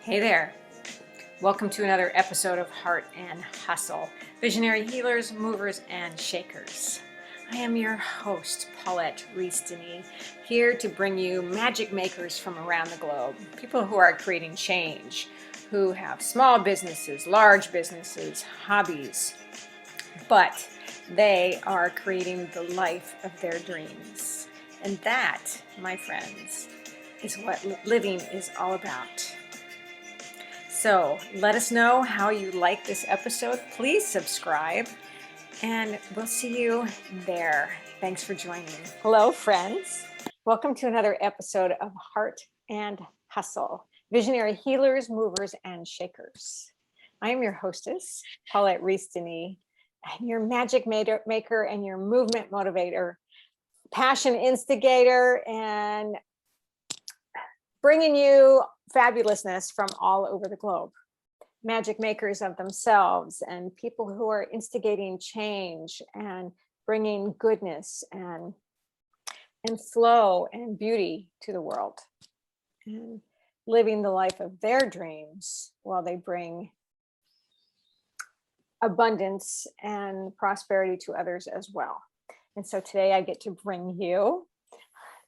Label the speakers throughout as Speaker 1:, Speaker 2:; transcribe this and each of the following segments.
Speaker 1: Hey there. Welcome to another episode of Heart and Hustle, Visionary Healers, Movers, and Shakers. I am your host, Paulette Rees-Denis, here to bring you magic makers from around the globe, people who are creating change, who have small businesses, large businesses, hobbies, but they are creating the life of their dreams. And that, my friends, is what living is all about. So let us know how you like this episode. Please subscribe, and we'll see you there. Thanks for joining. Hello, friends. Welcome to another episode of Heart and Hustle, Visionary Healers, Movers, and Shakers. I am your hostess, Paulette Rees-Denis, and your magic maker and your movement motivator, passion instigator, and bringing you fabulousness from all over the globe. Magic makers of themselves and people who are instigating change and bringing goodness and flow and beauty to the world, and living the life of their dreams while they bring abundance and prosperity to others as well. And so today I get to bring you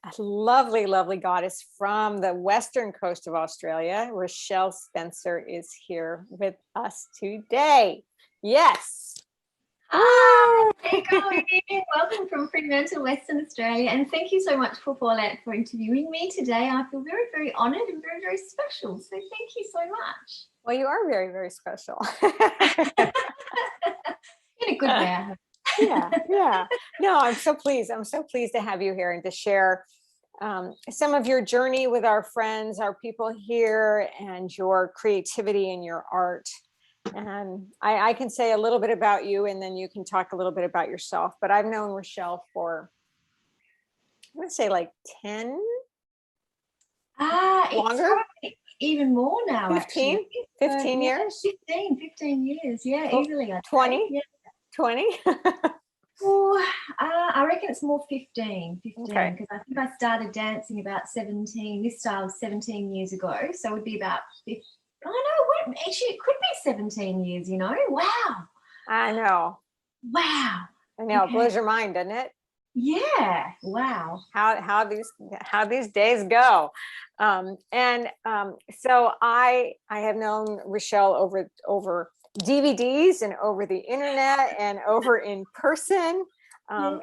Speaker 1: a lovely, lovely goddess from the western coast of Australia. Richelle Spencer is here with us today. Yes.
Speaker 2: Hi, good evening. Welcome from Fremantle, Western Australia. And thank you so much for Paulette for interviewing me today. I feel very, very honoured and very, very special. So thank you so much.
Speaker 1: Well, you are very, very special.
Speaker 2: In a good way.
Speaker 1: Yeah. No, I'm so pleased. I'm so pleased to have you here and to share some of your journey with our friends, our people here, and your creativity and your art. And I can say a little bit about you, and then you can talk a little bit about yourself. But I've known Richelle for, I'm going to say like 10?
Speaker 2: Longer? It's even more now,
Speaker 1: 15?
Speaker 2: actually.
Speaker 1: 15 years?
Speaker 2: 15 years. Yeah, easily.
Speaker 1: 20?
Speaker 2: Yeah.
Speaker 1: 20?
Speaker 2: Oh, I reckon it's more 15
Speaker 1: Okay.
Speaker 2: Because I think I started dancing about 17, this style 17 years ago. So it would be about 15. I know, actually it could be 17 years, you know. Wow.
Speaker 1: I know.
Speaker 2: Wow.
Speaker 1: I know.
Speaker 2: Okay.
Speaker 1: It blows your mind, doesn't it?
Speaker 2: Yeah. Wow.
Speaker 1: How these days go. So I have known Richelle over DVDs and over the internet and over in person,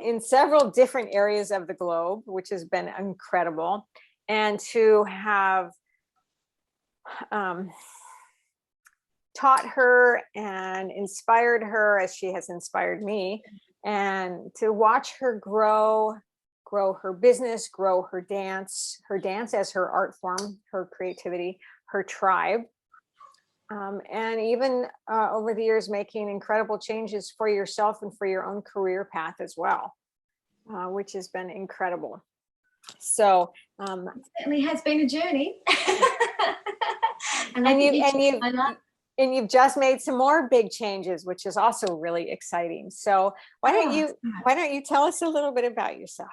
Speaker 1: in several different areas of the globe, which has been incredible. And to have taught her and inspired her as she has inspired me, and to watch her grow her business, grow her dance as her art form, her creativity, her tribe. And even over the years, making incredible changes for yourself and for your own career path as well, which has been incredible. So
Speaker 2: it certainly has been a journey.
Speaker 1: and you've just made some more big changes, which is also really exciting. So why don't you tell us a little bit about yourself?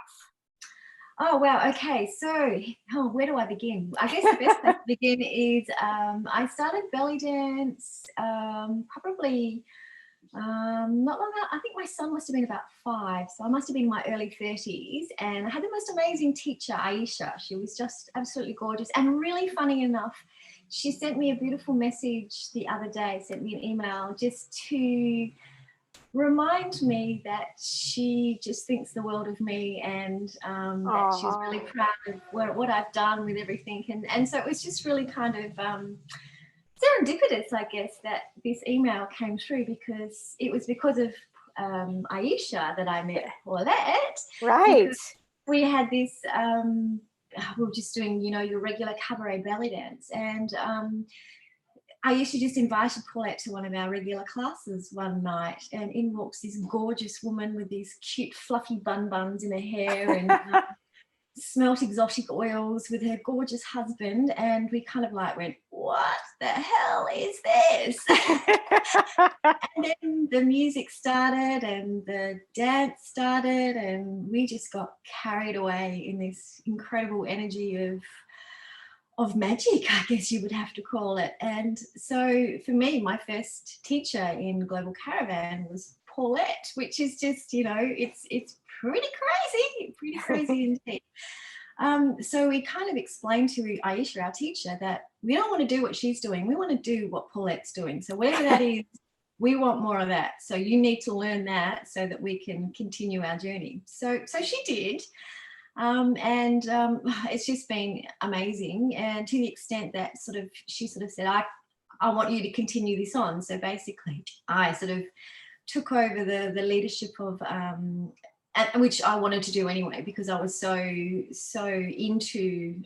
Speaker 2: Oh, wow. Okay. So where do I begin? I guess the best place to begin is I started belly dance probably not long ago. I think my son must have been about 5. So I must have been in my early 30s. And I had the most amazing teacher, Aisha. She was just absolutely gorgeous. And really funny enough, she sent me a beautiful message the other day, sent me an email just to remind me that she just thinks the world of me, and that she's really proud of what I've done with everything. And so it was just really kind of serendipitous, I guess, that this email came through, because it was because of Aisha that I met Paulette.
Speaker 1: Right.
Speaker 2: We had this, we were just doing, your regular cabaret belly dance. And Aisha just invited Paulette to one of our regular classes one night, and in walks this gorgeous woman with these cute fluffy buns in her hair and smelt exotic oils, with her gorgeous husband. And we kind of like went, what the hell is this? And then the music started and the dance started, and we just got carried away in this incredible energy of of magic, I guess you would have to call it. And so for me, my first teacher in Global Caravan was Paulette, which is just, it's pretty crazy indeed. So we kind of explained to Aisha, our teacher, that we don't want to do what she's doing. We want to do what Paulette's doing. So whatever that is, we want more of that. So you need to learn that so that we can continue our journey. So she did. It's just been amazing. And to the extent that she said, I want you to continue this on. So basically I sort of took over the leadership of, which I wanted to do anyway, because I was so into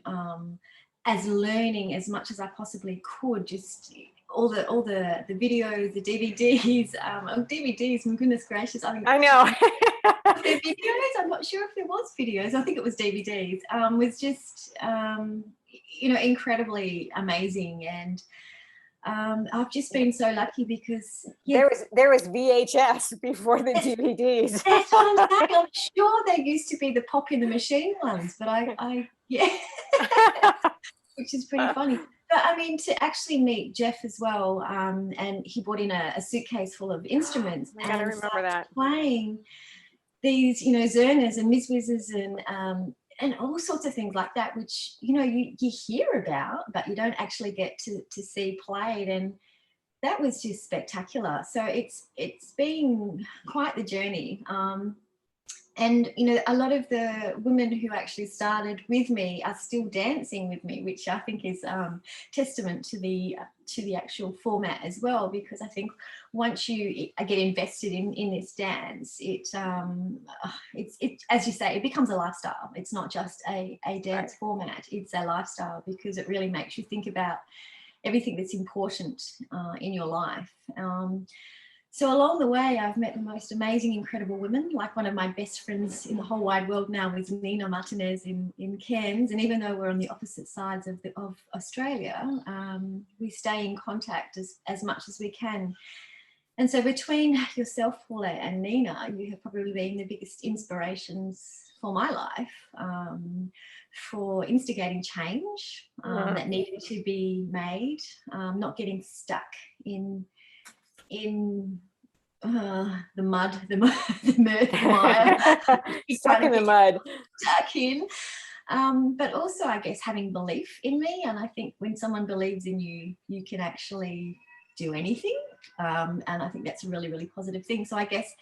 Speaker 2: as learning as much as I possibly could, just all the videos, the DVDs, DVDs, my goodness gracious.
Speaker 1: I know.
Speaker 2: The videos, I'm not sure if there was videos. I think it was DVDs. Was just, incredibly amazing. And I've just been so lucky because
Speaker 1: there was VHS before the DVDs.
Speaker 2: That's what I'm saying. I'm sure there used to be the pop in the machine ones, but which is pretty funny. But I mean, to actually meet Jeff as well, and he brought in a suitcase full of instruments.
Speaker 1: I gotta remember that.
Speaker 2: Playing these, Zernas and Mizwizzes and all sorts of things like that, which, you hear about, but you don't actually get to see played. And that was just spectacular. So it's been quite the journey. And, a lot of the women who actually started with me are still dancing with me, which I think is testament to the actual format as well, because I think once you get invested in this dance, it as you say, it becomes a lifestyle. It's not just a dance format, it's a lifestyle, because it really makes you think about everything that's important in your life. So along the way, I've met the most amazing, incredible women. Like, one of my best friends in the whole wide world now is Nina Martinez in Cairns. And even though we're on the opposite sides of Australia, we stay in contact as much as we can. And so between yourself, Paulette, and Nina, you have probably been the biggest inspirations for my life, for instigating change that needed to be made, not getting stuck in the mud, the mirth, the mire.
Speaker 1: Stuck in the mud.
Speaker 2: Stuck in. But also, I guess, having belief in me. And I think when someone believes in you, you can actually do anything. And I think that's a really, really positive thing. So I guess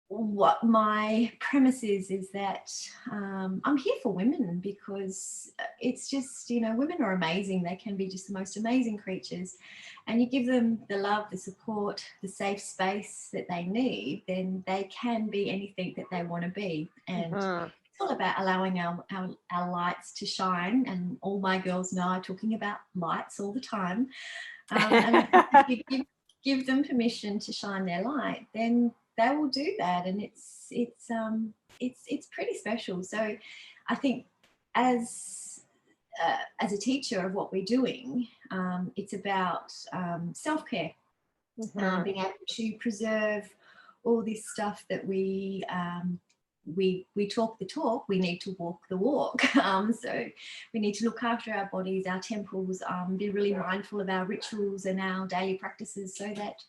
Speaker 2: what my premise is that I'm here for women, because it's just, women are amazing. They can be just the most amazing creatures, and you give them the love, the support, the safe space that they need, then they can be anything that they want to be. And it's all about allowing our lights to shine. And all my girls know I'm talking about lights all the time. And if you give them permission to shine their light, then they will do that. And it's pretty special. So I think as a teacher of what we're doing, it's about self-care, being able to preserve all this stuff that we talk the talk, we need to walk the walk. So we need to look after our bodies, our temples, be really mindful of our rituals and our daily practices, so that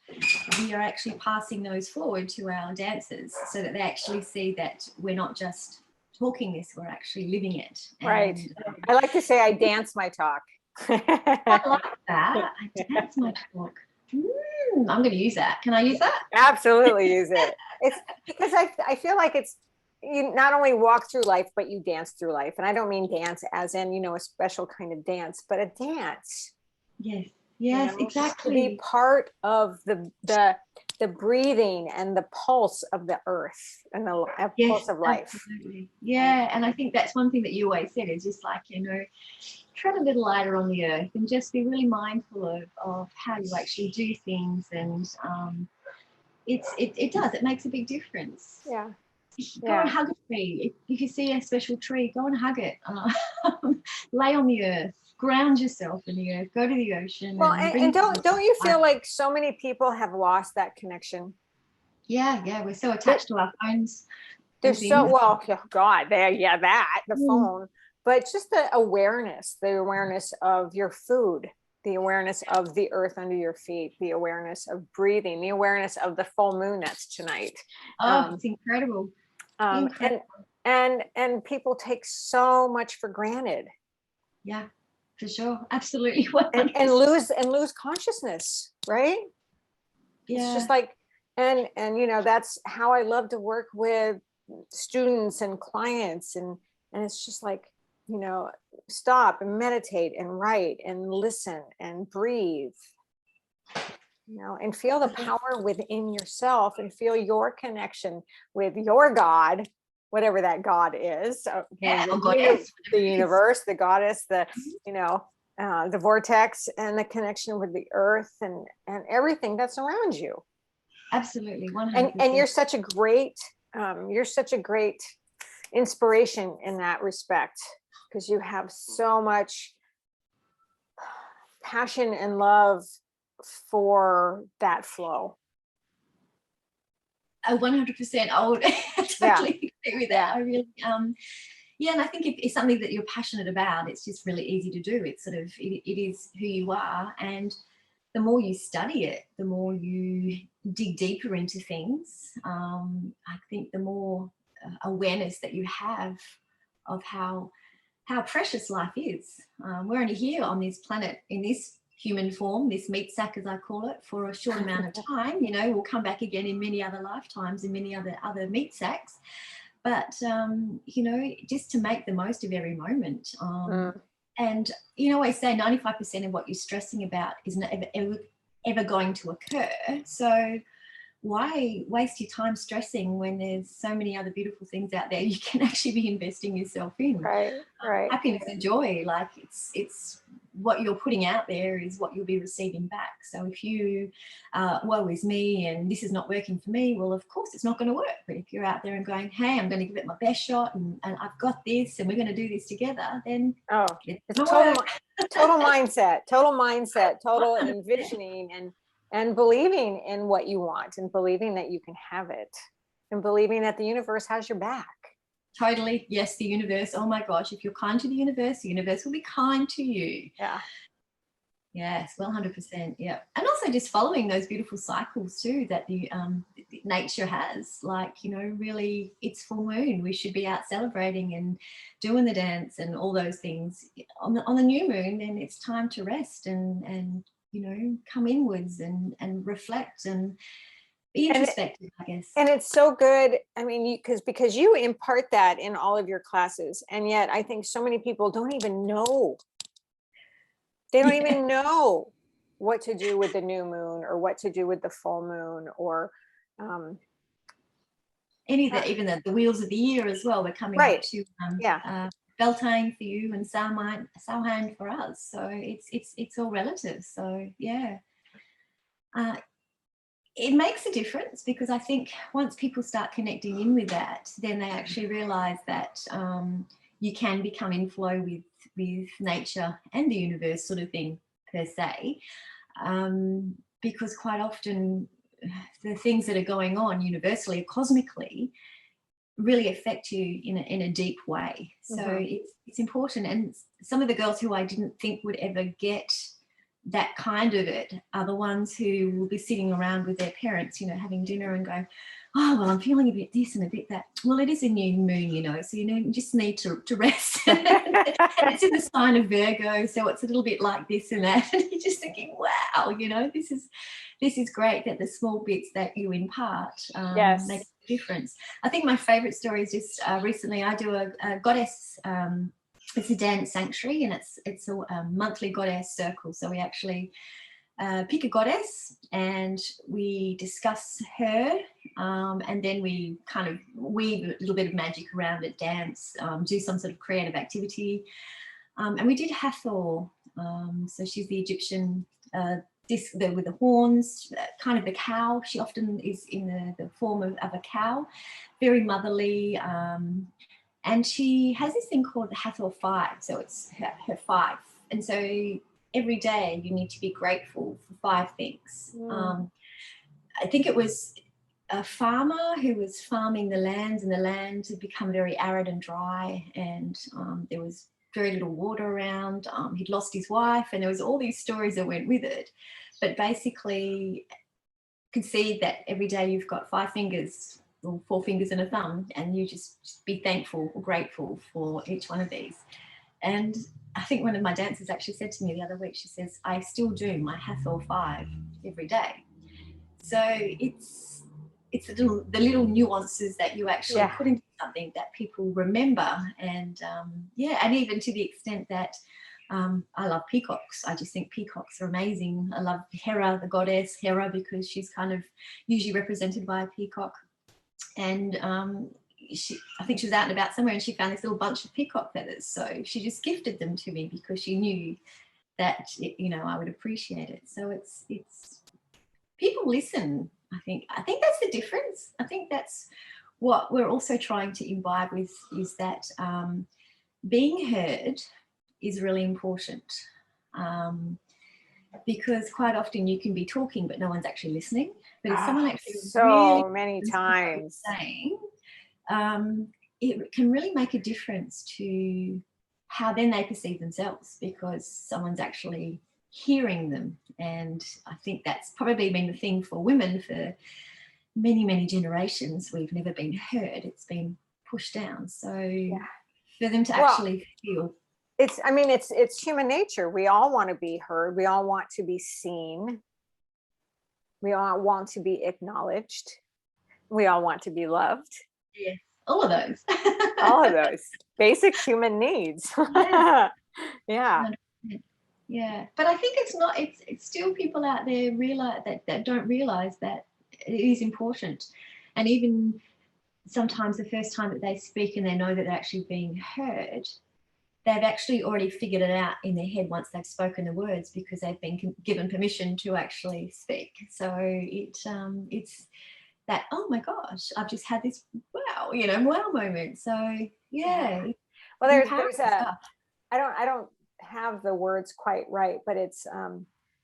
Speaker 2: we are actually passing those forward to our dancers, so that they actually see that we're not just talking this, we're actually living it.
Speaker 1: Right. And, I like to say I dance my talk.
Speaker 2: I like that. I dance my talk. I'm going to use that. Can I use that?
Speaker 1: Absolutely use it. It's because I feel like it's, you not only walk through life, but you dance through life. And I don't mean dance as in, a special kind of dance, but a dance.
Speaker 2: Yes, exactly.
Speaker 1: To be part of the breathing and the pulse of the earth and the pulse of life.
Speaker 2: Absolutely. Yeah, and I think that's one thing that you always said, is just like, tread a little lighter on the earth and just be really mindful of how you actually do things. And it makes a big difference.
Speaker 1: Yeah.
Speaker 2: Go and hug a tree. If you see a special tree, go and hug it. Lay on the earth, ground yourself in the earth, go to the ocean.
Speaker 1: Well, and don't you feel like so many people have lost that connection?
Speaker 2: Yeah, we're so attached to our phones.
Speaker 1: They're so, well, oh God, the phone. but just the awareness of your food, the awareness of the earth under your feet, the awareness of breathing, the awareness of the full moon that's tonight.
Speaker 2: Oh, it's incredible. Incredible.
Speaker 1: And people take so much for granted.
Speaker 2: Yeah, for sure. Absolutely.
Speaker 1: And lose consciousness, right?
Speaker 2: Yeah.
Speaker 1: It's just like, and that's how I love to work with students and clients, and it's just like, stop and meditate and write and listen and breathe, and feel the power within yourself, and feel your connection with your God, whatever that God is. The universe, the goddess, the the vortex, and the connection with the earth and everything that's around you.
Speaker 2: Absolutely, 100%.
Speaker 1: And you're such a great inspiration in that respect, because you have so much passion and love for that flow.
Speaker 2: 100%. I would totally agree with that. I really, and I think if it's something that you're passionate about, it's just really easy to do. It's sort of, it is who you are. And the more you study it, the more you dig deeper into things. I think the more awareness that you have of how precious life is. We're only here on this planet in this human form, this meat sack, as I call it, for a short amount of time. We'll come back again in many other lifetimes, in many other meat sacks. But, just to make the most of every moment. And, I always say 95% of what you're stressing about isn't ever going to occur. So why waste your time stressing when there's so many other beautiful things out there you can actually be investing yourself in?
Speaker 1: Right.
Speaker 2: Happiness and joy, like it's what you're putting out there is what you'll be receiving back. So if you, woe is me and this is not working for me, well, of course it's not going to work. But if you're out there and going, hey, I'm going to give it my best shot, and I've got this, and we're going to do this together, then
Speaker 1: it's total mindset, total envisioning and believing in what you want, and believing that you can have it, and believing that the universe has your back.
Speaker 2: Totally. Yes, the universe. Oh my gosh, if you're kind to the universe will be kind to you.
Speaker 1: Yeah.
Speaker 2: Yes, well, 100%. Yeah. And also just following those beautiful cycles too that the nature has. Like, really, it's full moon. We should be out celebrating and doing the dance and all those things. On the new moon, then it's time to rest and come inwards and reflect and be introspective, I guess.
Speaker 1: And it's so good. I mean, because you impart that in all of your classes, and yet I think so many people don't even know. They don't even know what to do with the new moon, or what to do with the full moon, or
Speaker 2: even the wheels of the year as well. We're coming up to Beltane for you and Samhain for us. So it's all relative. So yeah. It makes a difference, because I think once people start connecting in with that, then they actually realize that you can become in flow with nature and the universe, sort of thing, per se, because quite often the things that are going on universally or cosmically really affect you in a deep way. So it's important. And some of the girls who I didn't think would ever get that kind of it are the ones who will be sitting around with their parents, having dinner and going, oh, well, I'm feeling a bit this and a bit that. Well, it is a new moon, so you just need to rest. It's in the sign of Virgo, so it's a little bit like this and that. And you're just thinking, wow, this is great that the small bits that you impart make a difference. I think my favourite story is just recently I do a goddess. It's a dance sanctuary, and it's a monthly goddess circle. So we actually pick a goddess and we discuss her, and then we kind of weave a little bit of magic around it, dance, do some sort of creative activity. And we did Hathor. So she's the Egyptian with the horns, kind of the cow. She often is in the form of a cow, very motherly. And she has this thing called the Hathor 5. So it's her 5. And so every day you need to be grateful for 5 things. I think it was a farmer who was farming the lands, and the land had become very arid and dry, and there was very little water around. He'd lost his wife, and there was all these stories that went with it. But basically, concede that every day you've got 5 fingers or 4 fingers and a thumb, and you just be thankful or grateful for each one of these. And I think one of my dancers actually said to me the other week, she says, I still do my Hathor 5 every day. So it's the little nuances that you actually put into something that people remember. And and even to the extent that I love peacocks. I just think peacocks are amazing. I love Hera, the goddess Hera, because she's kind of usually represented by a peacock. And I think she was out and about somewhere, and she found this little bunch of peacock feathers. So she just gifted them to me because she knew that I would appreciate it. So it's people listen. I think that's the difference. I think that's what we're also trying to imbibe with, is that being heard is really important, because quite often you can be talking but no one's actually listening. But if someone actually
Speaker 1: so many times
Speaker 2: saying, it can really make a difference to how then they perceive themselves, because someone's actually hearing them. And I think that's probably been the thing for women for many, many generations. We've never been heard. It's been pushed down. So for them to actually feel.
Speaker 1: It's human nature. We all want to be heard. We all want to be seen. We all want to be acknowledged. We all want to be loved.
Speaker 2: Yes, all of those.
Speaker 1: All of those basic human needs. Yeah.
Speaker 2: Yeah, but I think it's still people out there that don't realize that it is important. And even sometimes the first time that they speak and they know that they're actually being heard, they've actually already figured it out in their head once they've spoken the words, because they've been given permission to actually speak. So it's that, oh my gosh, I've just had this wow moment. So
Speaker 1: well, there's a I don't have the words quite right, but it's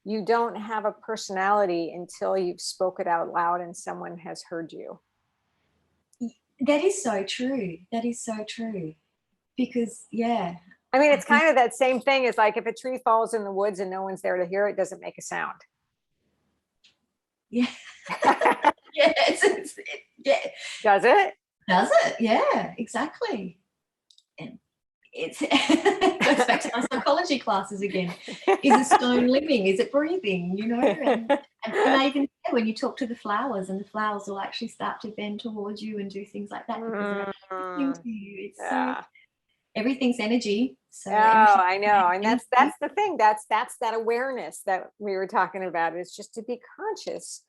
Speaker 1: you don't have a personality until you've spoke it out loud and someone has heard you.
Speaker 2: That is so true. Because
Speaker 1: it's kind of that same thing as like if a tree falls in the woods and no one's there to hear it, doesn't make a sound.
Speaker 2: Yeah.
Speaker 1: Does it?
Speaker 2: Does it? Yeah, exactly. And it goes back to my psychology classes again. Is a stone living? Is it breathing? And I even say when you talk to the flowers, and the flowers will actually start to bend towards you and do things like that because they're listening to you. It's so everything's energy. So
Speaker 1: I know, and that's the thing. That's that awareness that we were talking about. Is just to be conscious.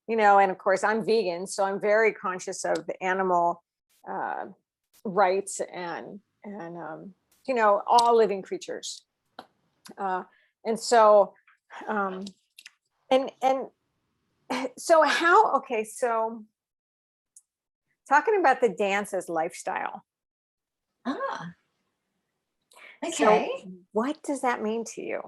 Speaker 1: And of course I'm vegan, so I'm very conscious of the animal rights and all living creatures. And so so so talking about the dance as lifestyle.
Speaker 2: Okay.
Speaker 1: So what does that mean to you?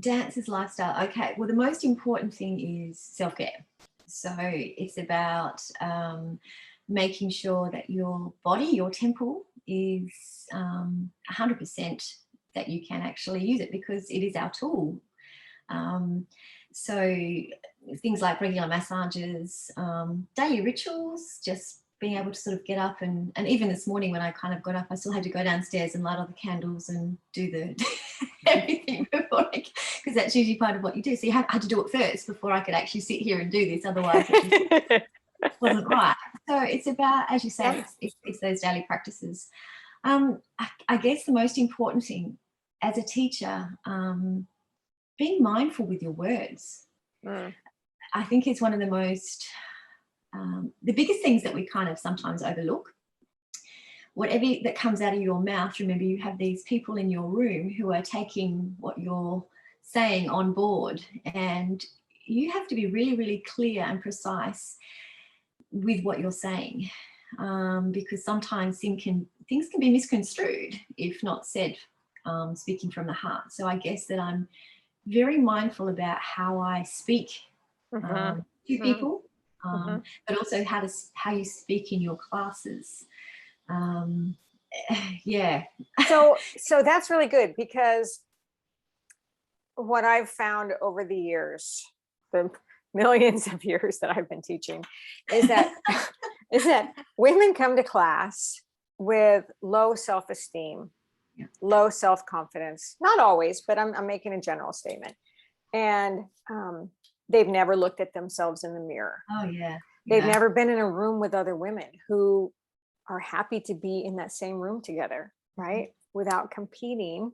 Speaker 2: Dance is lifestyle. Okay. Well, the most important thing is self-care. So it's about making sure that your body, your temple is 100%, that you can actually use it, because it is our tool. So things like regular massages, daily rituals, just being able to sort of get up and even this morning when I kind of got up, I still had to go downstairs and light all the candles and do the everything before, because that's usually part of what you do. So you had to do it first before I could actually sit here and do this. Otherwise, it just wasn't right. So it's about, as you say, it's those daily practices. I guess the most important thing as a teacher, being mindful with your words. I think it's one of the most, the biggest things that we kind of sometimes overlook. Whatever that comes out of your mouth, remember you have these people in your room who are taking what you're saying on board, and you have to be really, really clear and precise with what you're saying, because sometimes things can be misconstrued if not said, speaking from the heart. So I guess that I'm very mindful about how I speak to people, but also how you speak in your classes. yeah.
Speaker 1: So that's really good, because what I've found over the years, the millions of years that I've been teaching, is that is that women come to class with low self-esteem,
Speaker 2: Yeah.
Speaker 1: low self-confidence. Not always, but I'm making a general statement. And they've never looked at themselves in the mirror.
Speaker 2: Oh yeah.
Speaker 1: They've
Speaker 2: Yeah.
Speaker 1: never been in a room with other women who are happy to be in that same room together, right? Without competing.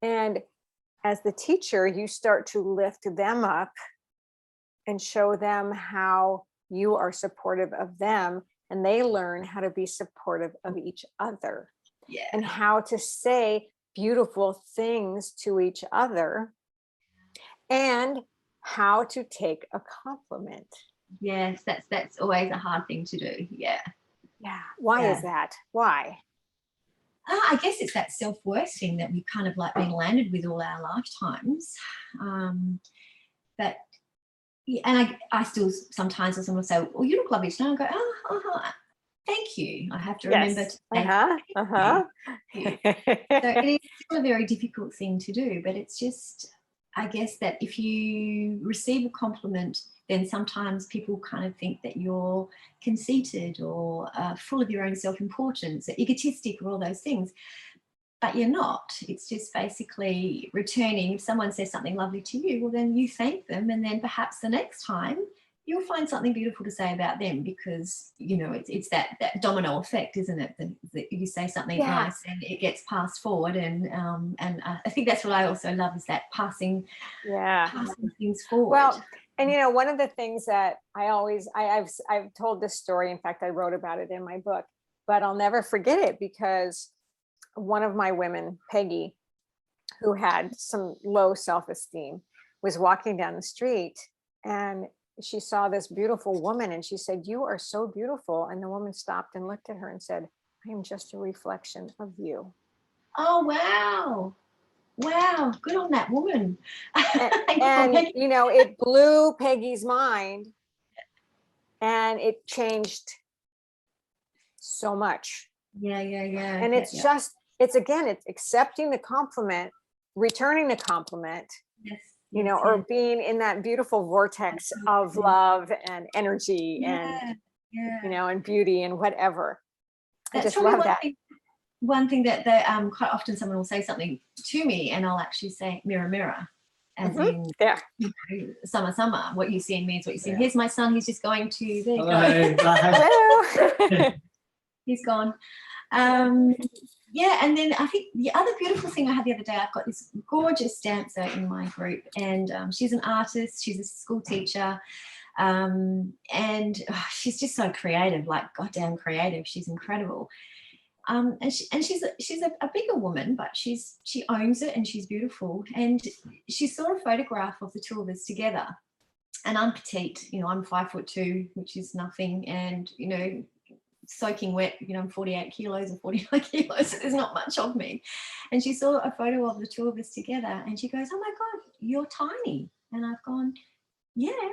Speaker 1: And as the teacher, you start to lift them up and show them how you are supportive of them, and they learn how to be supportive of each other
Speaker 2: Yeah.
Speaker 1: and how to say beautiful things to each other and how to take a compliment.
Speaker 2: Yes, that's always a hard thing to do. Yeah.
Speaker 1: Yeah. Why
Speaker 2: Yeah.
Speaker 1: is that? Why?
Speaker 2: I guess it's that self-worth thing that we've kind of like been landed with all our lifetimes. But yeah, and I still sometimes when someone will say, "Well, you look lovely today," I go, "Oh, thank you." I have to remember to
Speaker 1: Yes.
Speaker 2: say
Speaker 1: Uh-huh. Uh-huh.
Speaker 2: thank you. So it is still a very difficult thing to do, but it's just, I guess that if you receive a compliment, then sometimes people kind of think that you're conceited or full of your own self-importance, egotistic, or all those things. But you're not. It's just basically returning. If someone says something lovely to you, well, then you thank them. And then perhaps the next time you'll find something beautiful to say about them, because, you know, it's that domino effect, isn't it? That you say something
Speaker 1: Yeah.
Speaker 2: nice and it gets passed forward. And I think that's what I also love, is that passing things forward.
Speaker 1: Well, and you know, one of the things that I've told this story. In fact, I wrote about it in my book, but I'll never forget it, because one of my women, Peggy, who had some low self-esteem, was walking down the street, and she saw this beautiful woman, and she said, "You are so beautiful." And the woman stopped and looked at her and said, "I am just a reflection of you."
Speaker 2: Oh, wow. Wow. Good on that woman.
Speaker 1: And you know, it blew Peggy's mind, and it changed so much.
Speaker 2: Yeah.
Speaker 1: And it's just, it's accepting the compliment, returning the compliment,
Speaker 2: Yes.
Speaker 1: you know, or being in that beautiful vortex of love and energy and, you know, and beauty and whatever. I just love that.
Speaker 2: One thing that quite often someone will say something to me, and I'll actually say, "Mirror, mirror," as in, you know, summer, what you see in me is what you see. Here's my son, he's just going to, there you go.
Speaker 1: Hello.
Speaker 2: He's gone. Yeah, and then I think the other beautiful thing I had the other day, I've got this gorgeous dancer in my group, and she's an artist, she's a school teacher, and she's just so creative, like goddamn creative. She's incredible. And she's a bigger woman, but she owns it, and she's beautiful. And she saw a photograph of the two of us together. And I'm petite, you know, I'm 5'2", which is nothing, and you know, soaking wet, you know, I'm 48 kilos or 49 kilos, so there's not much of me. And she saw a photo of the two of us together, and she goes, "Oh my God, you're tiny." And I've gone, "Yeah."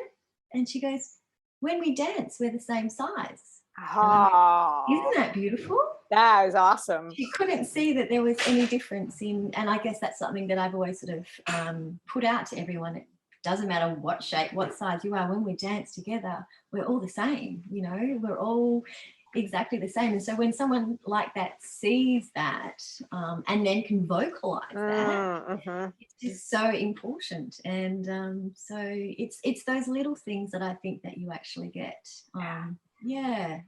Speaker 2: And she goes, "When we dance, we're the same size."
Speaker 1: Oh,
Speaker 2: isn't that beautiful?
Speaker 1: That is awesome.
Speaker 2: She couldn't see that there was any difference in, and I guess that's something that I've always sort of put out to everyone. It doesn't matter what shape, what size you are, when we dance together, we're all the same, you know, we're all exactly the same. And so when someone like that sees that and then can vocalize that, it's just so important. And so it's those little things that I think that you actually get. Yeah.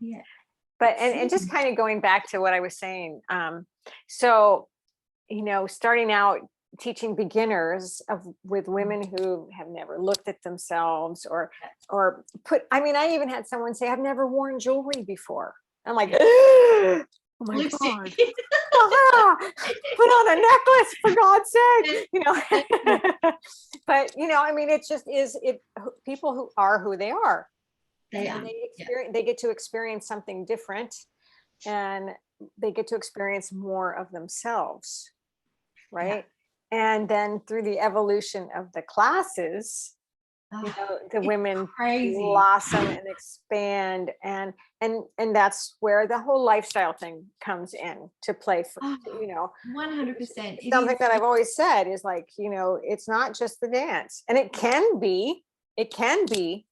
Speaker 1: But and just kind of going back to what I was saying, so, you know, starting out teaching beginners with women who have never looked at themselves or I mean, I even had someone say, "I've never worn jewelry before." I'm like, "Oh my God, put on a necklace, for God's sake," you know. But, you know, I mean, it just is people who are who they are. They get to experience something different, and they get to experience more of themselves, right? And then through the evolution of the classes, You
Speaker 2: Oh,
Speaker 1: know, the
Speaker 2: it's
Speaker 1: women
Speaker 2: crazy.
Speaker 1: blossom and expand, and that's where the whole lifestyle thing comes in to play for,
Speaker 2: Oh,
Speaker 1: you know.
Speaker 2: 100%. It
Speaker 1: Something
Speaker 2: is.
Speaker 1: that I've always said is like, you know, it's not just the dance, and it can be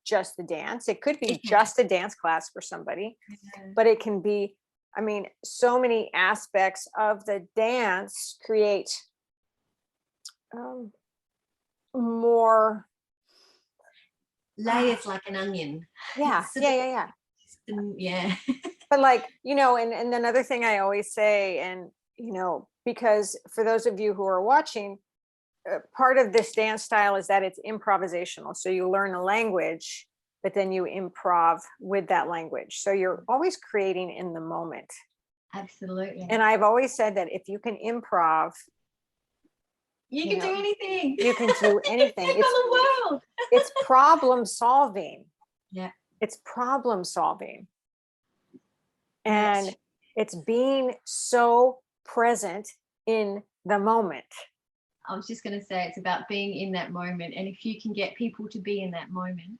Speaker 1: just the dance. It could be just a dance class for somebody, but it can be, I mean, so many aspects of the dance create more.
Speaker 2: Layers like an onion.
Speaker 1: Yeah,
Speaker 2: It's sort
Speaker 1: yeah,
Speaker 2: of,
Speaker 1: yeah, yeah.
Speaker 2: yeah.
Speaker 1: But like, you know, and another thing I always say, and you know, because for those of you who are watching, part of this dance style is that it's improvisational. So you learn a language, but then you improv with that language. So you're always creating in the moment.
Speaker 2: Absolutely.
Speaker 1: And I've always said that if you can improv,
Speaker 2: You can do anything.
Speaker 1: you can do anything.
Speaker 2: Take on the world.
Speaker 1: It's problem solving.
Speaker 2: Yeah.
Speaker 1: It's problem solving. And it's being so present in the moment.
Speaker 2: I was just going to say it's about being in that moment. And if you can get people to be in that moment.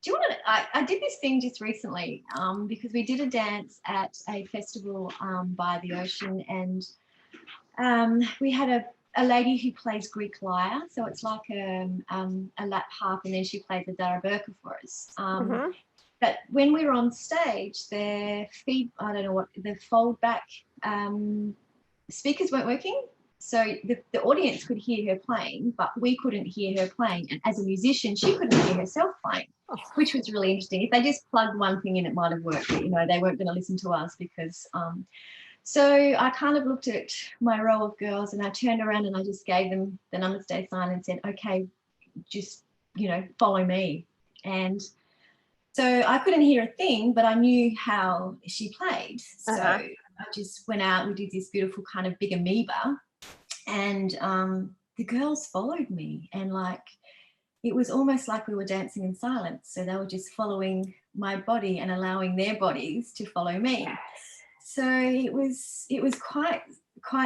Speaker 2: Do you want to? I did this thing just recently because we did a dance at a festival by the ocean, and we had a lady who plays Greek lyre. So it's like a lap harp, and then she plays the daraburka for us. But when we were on stage, the fold back speakers weren't working. So the audience could hear her playing, but we couldn't hear her playing. And as a musician, she couldn't hear herself playing, which was really interesting. If they just plugged one thing in, it might have worked. But, you know, they weren't going to listen to us because... So I kind of looked at my row of girls and I turned around and I just gave them the namaste sign and said, okay, just, you know, follow me. And so I couldn't hear a thing, but I knew how she played. So I just went out, we did this beautiful kind of big amoeba, and the girls followed me, and like it was almost like we were dancing in silence. So they were just following my body and allowing their bodies to follow me. So it was quite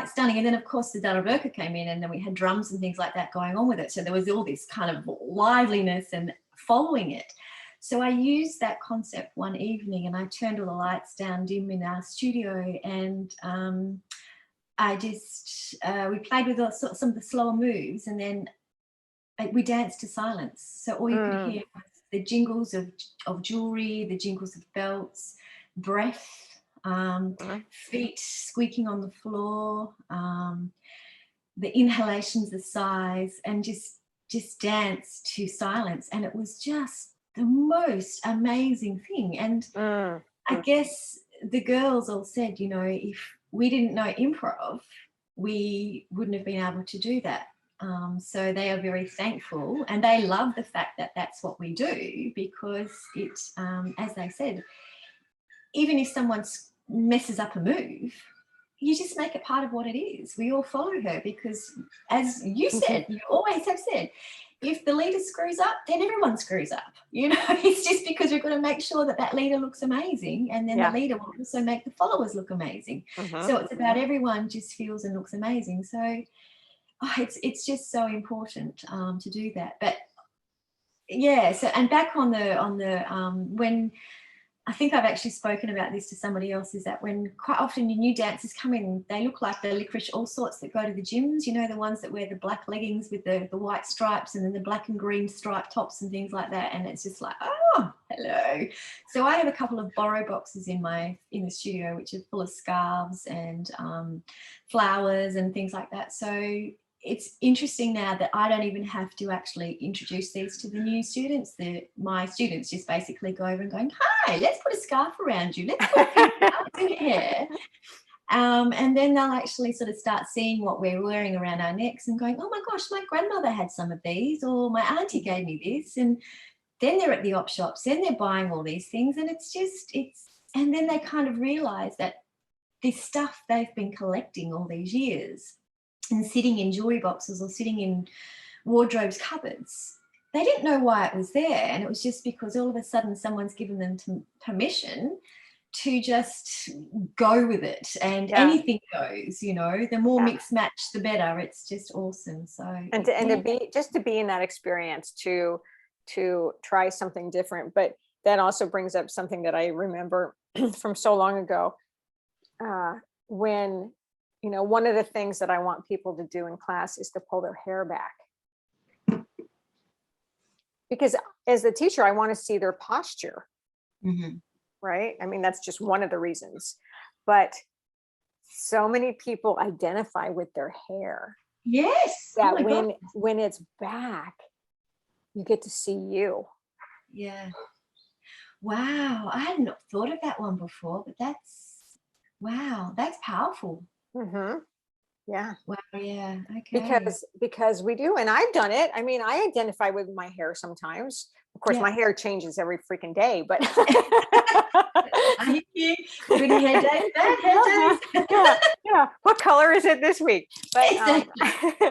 Speaker 2: stunning. And then of course the daraburka came in, and then we had drums and things like that going on with it. So there was all this kind of liveliness and following it. So I used that concept one evening, and I turned all the lights down dim in our studio, and I just we played with some of the slower moves, and then we danced to silence. So all you could hear was the jingles of jewelry, the jingles of belts, breath, feet squeaking on the floor, the inhalations, the sighs, and just dance to silence. And it was just the most amazing thing. And I guess the girls all said, you know, if we didn't know improv, we wouldn't have been able to do that. So they are very thankful, and they love the fact that that's what we do, because it, as they said, even if someone messes up a move, you just make it part of what it is. We all follow her because, as you said, you always have said, if the leader screws up, then everyone screws up. You know, it's just because we've got to make sure that that leader looks amazing, and then the leader will also make the followers look amazing. So it's about everyone just feels and looks amazing. So it's just so important to do that. But yeah, so and back on the when I think I've actually spoken about this to somebody else, is that when quite often your new dancers come in, they look like the licorice all sorts that go to the gyms, you know, the ones that wear the black leggings with the white stripes, and then the black and green striped tops and things like that. And it's just like, oh, hello. So I have a couple of borrow boxes in the studio, which are full of scarves and flowers and things like that. So it's interesting now that I don't even have to actually introduce these to the new students. My students just basically go over and going, hi, let's put a scarf around you. Let's put a few flowers in your hair. And then they'll actually sort of start seeing what we're wearing around our necks and going, oh my gosh, my grandmother had some of these, or my auntie gave me this. And then they're at the op shops, then they're buying all these things. And and then they kind of realise that this stuff they've been collecting all these years and sitting in jewelry boxes or sitting in wardrobes cupboards, they didn't know why it was there. And it was just because all of a sudden someone's given them permission to just go with it, and anything goes, you know, the more mixed match, the better. It's just awesome. So
Speaker 1: to be in that experience, to to try something different. But that also brings up something that I remember from so long ago, when, one of the things that I want people to do in class is to pull their hair back. Because as the teacher, I want to see their posture, right? I mean, that's just one of the reasons. But so many people identify with their hair.
Speaker 2: Yes.
Speaker 1: That
Speaker 2: Oh my God.
Speaker 1: when it's back, you get to see you.
Speaker 2: Yeah. Wow. I hadn't thought of that one before, but that's powerful.
Speaker 1: Yeah.
Speaker 2: Wow. Yeah. Okay.
Speaker 1: Because we do, and I've done it. I mean, I identify with my hair sometimes. Of course,
Speaker 2: Yeah.
Speaker 1: my hair changes every freaking day, but
Speaker 2: I hear you. Good hair days, bad hair days.
Speaker 1: yeah. What color is it this week? But
Speaker 2: Exactly.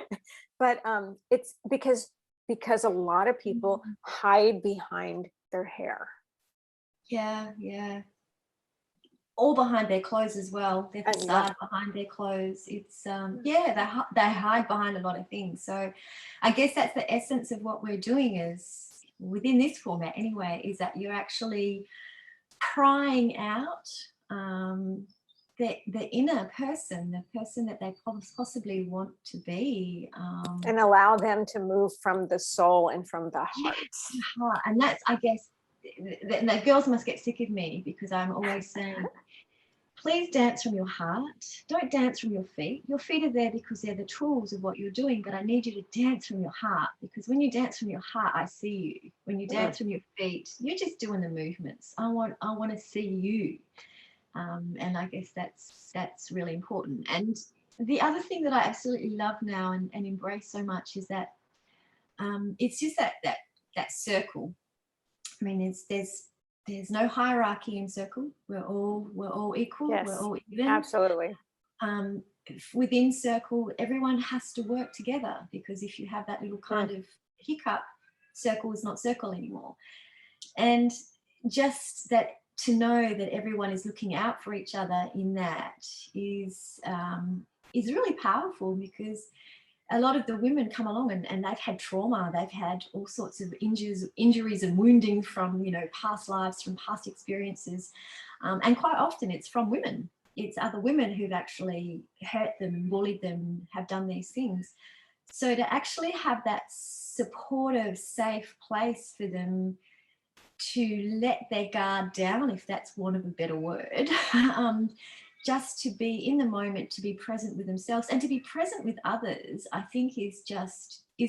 Speaker 1: but it's because a lot of people hide behind their hair.
Speaker 2: Yeah, yeah. All behind their clothes as well. Their facade behind their clothes. It's they hide behind a lot of things. So I guess that's the essence of what we're doing is within this format anyway, is that you're actually prying out the inner person, the person that they possibly want to be.
Speaker 1: And allow them to move from the soul and from the heart.
Speaker 2: And that's, I guess, the girls must get sick of me because I'm always saying, please dance from your heart. Don't dance from your feet. Your feet are there because they're the tools of what you're doing, but I need you to dance from your heart, because when you dance from your heart, I see you. When you dance from your feet, you're just doing the movements. I want to see you. And I guess that's really important. And the other thing that I absolutely love now and embrace so much is that it's just that circle. I mean, there's no hierarchy in circle. We're all equal.
Speaker 1: Yes,
Speaker 2: we're all even.
Speaker 1: Absolutely.
Speaker 2: Within circle, everyone has to work together, because if you have that little kind of hiccup, circle is not circle anymore. And just that, to know that everyone is looking out for each other in that is really powerful, because a lot of the women come along and they've had trauma, they've had all sorts of injuries and wounding from, past lives, from past experiences. And quite often it's from women. It's other women who've actually hurt them, bullied them, have done these things. So to actually have that supportive, safe place for them to let their guard down, if that's one of a better word, just to be in the moment, to be present with themselves and to be present with others, I think is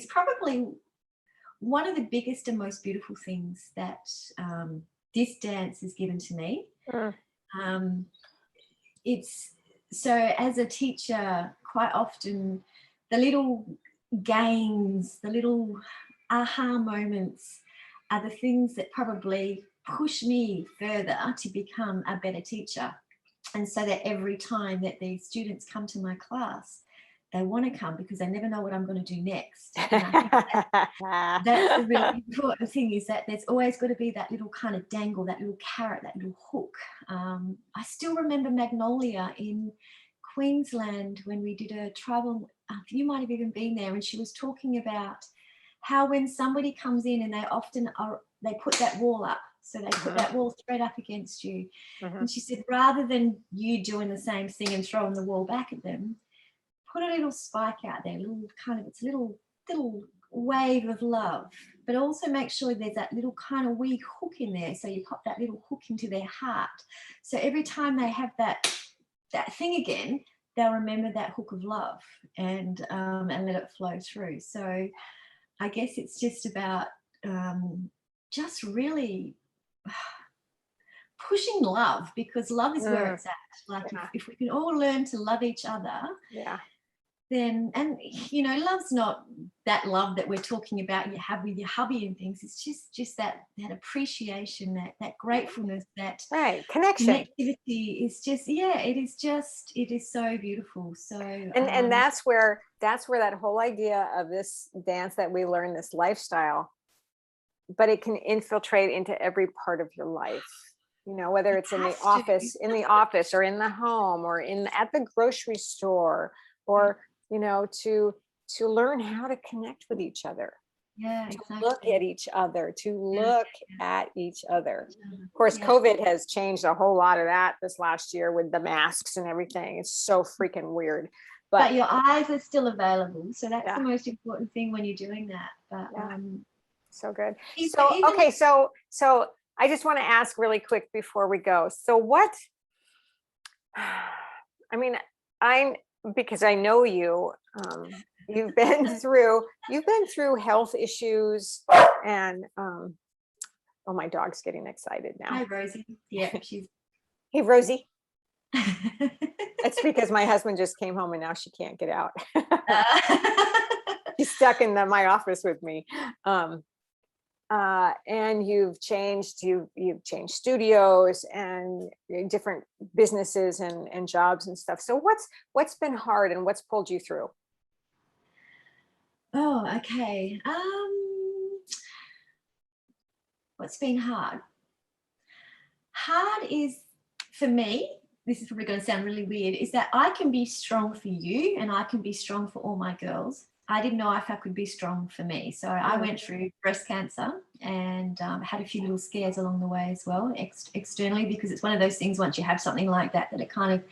Speaker 2: probably one of the biggest and most beautiful things that this dance has given to me. It's so, as a teacher, quite often the little gains, the little aha moments are the things that probably push me further to become a better teacher. And so that every time that these students come to my class, they want to come because they never know what I'm going to do next. And I think that's the really important thing, is that there's always got to be that little kind of dangle, that little carrot, that little hook. I still remember Magnolia in Queensland when we did a travel, you might have even been there, and she was talking about how when somebody comes in and they put that wall up, so they put that wall straight up against you. And she said, rather than you doing the same thing and throwing the wall back at them, put a little spike out there, it's a little wave of love, but also make sure there's that little kind of wee hook in there. So you pop that little hook into their heart. So every time they have that thing again, they'll remember that hook of love and let it flow through. So I guess it's just about just really pushing love, because love is where it's at. Like if we can all learn to love each other, then, and love's not that love that we're talking about you have with your hubby and things. It's just that appreciation, that gratefulness, that
Speaker 1: connection,
Speaker 2: connectivity is just, it is so beautiful. So
Speaker 1: and that's where that whole idea of this dance that we learn, this lifestyle, but it can infiltrate into every part of your life. Whether it's in the office, or in the home, or at the grocery store, or to learn how to connect with each other.
Speaker 2: Yeah,
Speaker 1: to look
Speaker 2: exactly.
Speaker 1: at each other, to
Speaker 2: Yeah,
Speaker 1: look at each other.
Speaker 2: yeah.
Speaker 1: Of course,
Speaker 2: Yeah.
Speaker 1: COVID has changed a whole lot of that this last year with the masks and everything. It's so freaking weird. But
Speaker 2: But your eyes are still available, so that's the
Speaker 1: yeah,
Speaker 2: most important thing when you're doing that. But
Speaker 1: yeah, so good.
Speaker 2: even
Speaker 1: So,
Speaker 2: even
Speaker 1: okay, so I just want to ask really quick before we go. So what, I mean, I because I know you, you've been through health issues and oh, my dog's getting excited now.
Speaker 2: hi Rosie. Yeah, she's
Speaker 1: Hey, Rosie. It's because my husband just came home and now she can't get out. She's stuck in my office with me. And you've changed studios and different businesses and jobs and stuff. So what's been hard and what's pulled you through?
Speaker 2: Oh, okay. What's been hard? Hard is for me, this is probably going to sound really weird, is that I can be strong for you and I can be strong for all my girls. I didn't know if I could be strong for me. So I went through breast cancer and had a few little scares along the way as well, externally, because it's one of those things, once you have something like that, that it kind of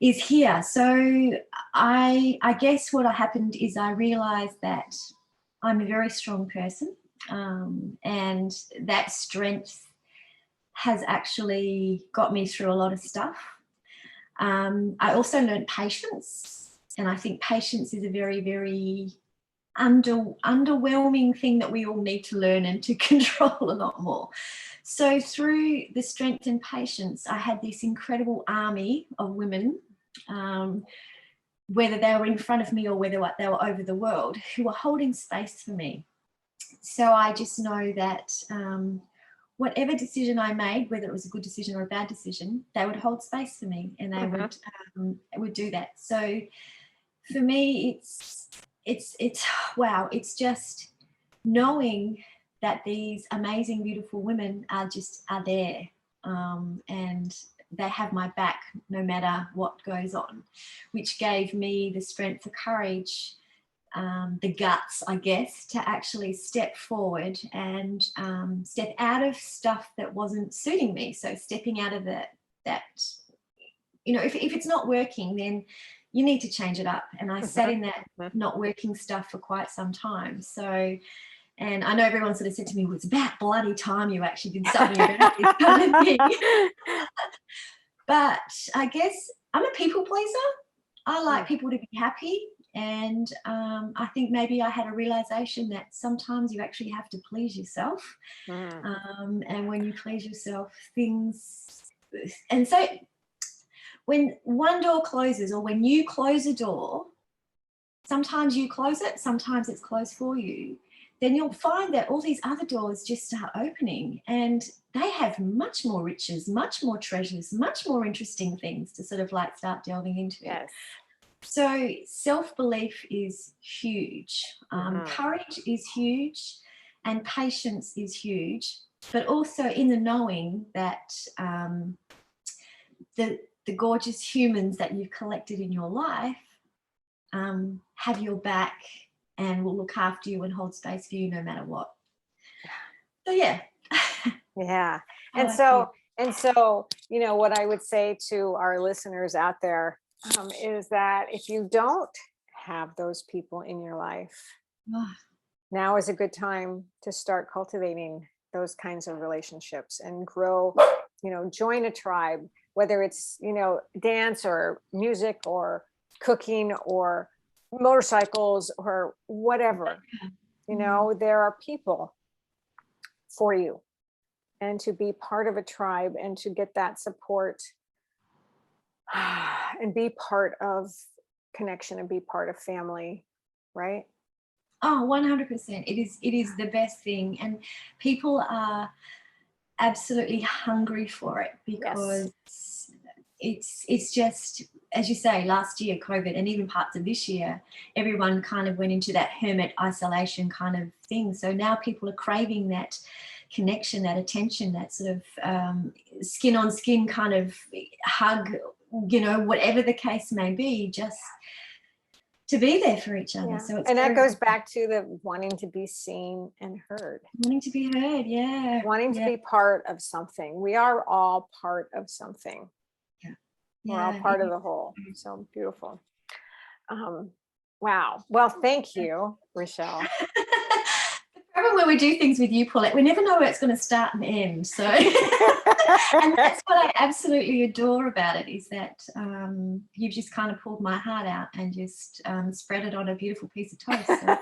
Speaker 2: is here. So I guess what happened is I realized that I'm a very strong person, and that strength has actually got me through a lot of stuff. I also learned patience, and I think patience is a very, very underwhelming thing that we all need to learn and to control a lot more. So through the strength and patience, I had this incredible army of women, whether they were in front of me or whether they were over the world, who were holding space for me. So I just know that whatever decision I made, whether it was a good decision or a bad decision, they would hold space for me, and they would do that. So for me, it's wow, it's just knowing that these amazing, beautiful women are there, and they have my back no matter what goes on, which gave me the strength, the courage, the guts, I guess, to actually step forward and step out of stuff that wasn't suiting me. So stepping out of that, if it's not working, then you need to change it up. And I sat in that not working stuff for quite some time. So, and I know everyone sort of said to me, well, it's about bloody time you actually did something about this kind of thing. But I guess I'm a people pleaser. I like people to be happy. And I think maybe I had a realization that sometimes you actually have to please yourself. And when you please yourself, and so when one door closes, or when you close a door, sometimes you close it, sometimes it's closed for you, then you'll find that all these other doors just start opening, and they have much more riches, much more treasures, much more interesting things to sort of like start delving into.
Speaker 1: Yes.
Speaker 2: So self-belief is huge. Courage is huge, and patience is huge, but also in the knowing that the gorgeous humans that you've collected in your life have your back and will look after you and hold space for you no matter what. So yeah.
Speaker 1: Yeah. And so, what I would say to our listeners out there is that if you don't have those people in your life, now is a good time to start cultivating those kinds of relationships and grow, join a tribe, whether it's, dance or music or cooking or motorcycles or whatever. There are people for you, and to be part of a tribe and to get that support and be part of connection and be part of family, right?
Speaker 2: Oh, 100%. It is the best thing, and people are absolutely hungry for it, because it's just, as you say, last year COVID, and even parts of this year, everyone kind of went into that hermit isolation kind of thing. So now people are craving that connection, that attention, that sort of skin on skin kind of hug, whatever the case may be. Just to be there for each other.
Speaker 1: Yeah.
Speaker 2: So it's
Speaker 1: and that goes back to the wanting to be seen and heard.
Speaker 2: wanting to be heard. Yeah.
Speaker 1: Wanting to be part of something. We are all part of something.
Speaker 2: Yeah.
Speaker 1: We're all part of the whole. So beautiful. Wow. Well, thank you, Richelle.
Speaker 2: The problem when we do things with you, Paulette, we never know where it's going to start and end. So, and that's what I absolutely adore about it, is that you've just kind of pulled my heart out and just spread it on a beautiful piece of toast. So.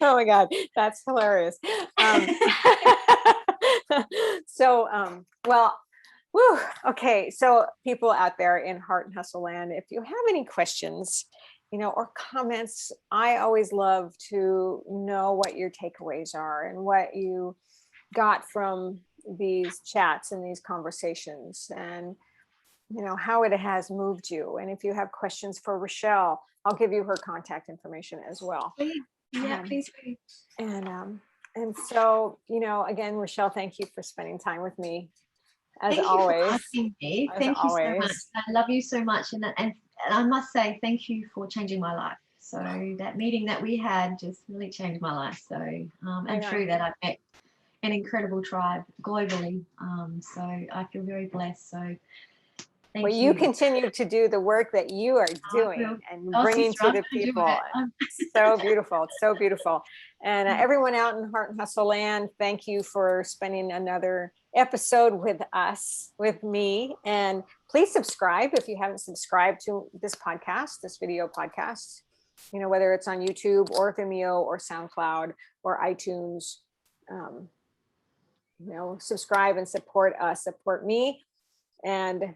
Speaker 1: Oh my God, that's hilarious. Well, whew, okay. So people out there in Heart and Hustle Land, if you have any questions, or comments, I always love to know what your takeaways are and what you got from these chats and these conversations, and how it has moved you. And if you have questions for Richelle, I'll give you her contact information as well.
Speaker 2: Please. Yeah, please do.
Speaker 1: And so, again, Richelle, thank you for spending time with me. As
Speaker 2: thank
Speaker 1: always.
Speaker 2: You for asking me. Thank you so much. I love you so much, and I must say thank you for changing my life. So that meeting that we had just really changed my life. So and through that I've met an incredible tribe globally. So I feel very blessed. So thank you.
Speaker 1: You continue to do the work that you are doing and bringing to the people. So beautiful. It's so beautiful. And everyone out in Heart and Hustle Land, thank you for spending another episode with us, with me. And please subscribe if you haven't subscribed to this podcast, this video podcast, whether it's on YouTube or Vimeo or SoundCloud or iTunes. Subscribe and support us, support me, and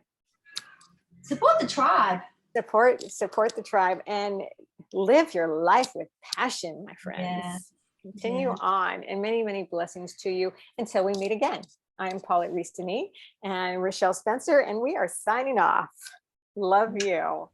Speaker 2: support the tribe.
Speaker 1: Support the tribe and live your life with passion, my friends.
Speaker 2: Yeah.
Speaker 1: Continue on, and many, many blessings to you until we meet again. I'm Paulette Rees-Denis and Richelle Spencer, and we are signing off. Love you.